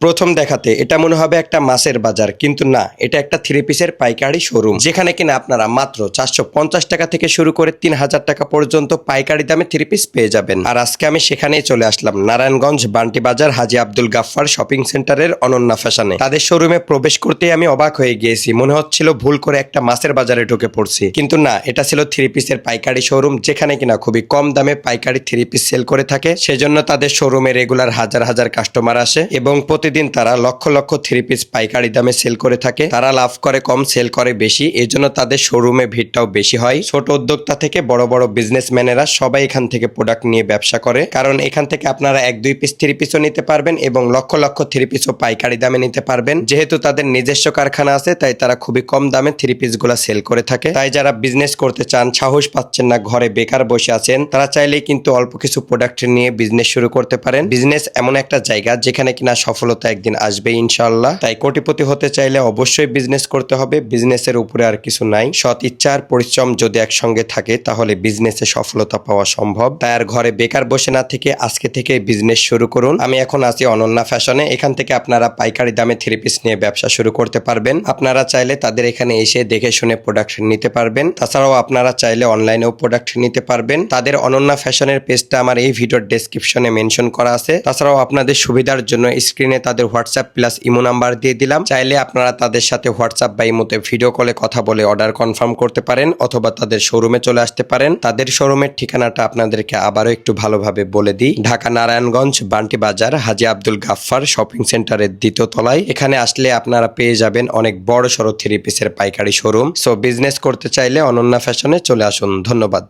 প্রথম দেখাতে এটা মনে হবে একটা মাছের বাজার, কিন্তু না, এটা একটা থ্রি পিসের পাইকারি শোরুম, যেখানে কিনা আপনারা মাত্র 450 টাকা থেকে শুরু করে 3000 টাকা পর্যন্ত পাইকারি দামে থ্রি পিস পেয়ে যাবেন। আর আজকে আমি সেখানেই চলে আসলাম, নারায়ণগঞ্জ বান্টি বাজার হাজী আব্দুল গাফফার শপিং সেন্টারের অনন্যা ফ্যাশনে। তাদের শোরুমে প্রবেশ করতেই আমি অবাক হয়ে গিয়েছি, মনে হচ্ছিল ভুল করে একটা মাছের বাজারে ঢুকে পড়ছি, কিন্তু না, এটা ছিল থ্রি পিসের পাইকারি শোরুম, যেখানে কিনা খুবই কম দামে পাইকারি থ্রি পিস সেল করে থাকে। সেজন্য তাদের শোরুমে রেগুলার হাজার হাজার কাস্টমার আসে এবং প্রতিদিন তারা লক্ষ লক্ষ থ্রি পিস পাইকারি দামে সেল করে থাকে। তারা লাভ করে কম, সেল করে বেশি, এজন্য তাদের শোরুমে ভিড়টাও বেশি হয়। ছোট উদ্যোক্তা থেকে বড় বড় বিজনেসম্যানেরা সবাই এখান থেকে প্রোডাক্ট নিয়ে ব্যবসা করে, কারণ এখান থেকে আপনারা 1-2 পিস থ্রি পিসও নিতে পারবেন এবং লক্ষ লক্ষ থ্রি পিসও পাইকারি দামে নিতে পারবেন। যেহেতু তাদের নিজস্ব কারখানা আছে, তাই তারা খুবই কম দামে থ্রি পিস গুলা সেল করে থাকে। তাই যারা বিজনেস করতে চান, সাহস পাচ্ছেন না, ঘরে বেকার বসে আছেন, তারা চাইলেই কিন্তু অল্প কিছু প্রোডাক্ট নিয়ে বিজনেস শুরু করতে পারেন। বিজনেস এমন একটা জায়গা যেখানে কিনা সফলতা একদিন আসবে ইনশাআল্লাহ। তাই কোটিপতি হতে চাইলে অবশ্যই বিজনেস করতে হবে, বিজনেসের উপরে আর কিছু নাই। সৎ ইচ্ছা আর পরিশ্রম যদি একসঙ্গে থাকে তাহলে বিজনেসে সফলতা পাওয়া সম্ভব। তাই আর ঘরে বেকার বসে না থেকে আজকে থেকে বিজনেস শুরু করুন। আমি এখন আছি অনন্যা ফ্যাশনে, এখান থেকে আপনারা পাইকারি দামে থ্রি পিস নিয়ে ব্যবসা শুরু করতে পারবেন। আপনারা চাইলে তাদের এখানে এসে দেখে শুনে প্রোডাক্ট নিতে পারবেন। তাছাড়াও আপনারা চাইলে অনলাইনেও প্রোডাক্ট নিতে পারবেন। তাদের অনন্যা ফ্যাশনের পেজটা আমার এই ভিডিওর ডেসক্রিপশনে মেনশন করা আছে। তাছাড়াও আপনাদের সুবিধার জন্য স্ক্রিনে তাদের হোয়াটসঅ্যাপ প্লাস ইমো নাম্বার দিয়ে দিলাম। চাইলে আপনারা তাদের সাথে হোয়াটসঅ্যাপ বা ইমোতে ভিডিও কলে কথা বলে অর্ডার কনফার্ম করতে পারেন, অথবা তাদের শোরুমে চলে আসতে পারেন। তাদের শোরুমের ঠিকানাটা আপনাদেরকে আবারও একটু ভালোভাবে বলে দিই। ঢাকা নারায়ণগঞ্জ বান্টি বাজার হাজী আব্দুল গাফফার শপিং সেন্টারের দ্বিতীয় তলায়। এখানে আসলে আপনারা পেয়ে যাবেন অনেক বড় সড়ো থ্রি পিসের পাইকারি শোরুম। সো বিজনেস করতে চাইলে অনন্যা ফ্যাশনে চলে আসুন। ধন্যবাদ।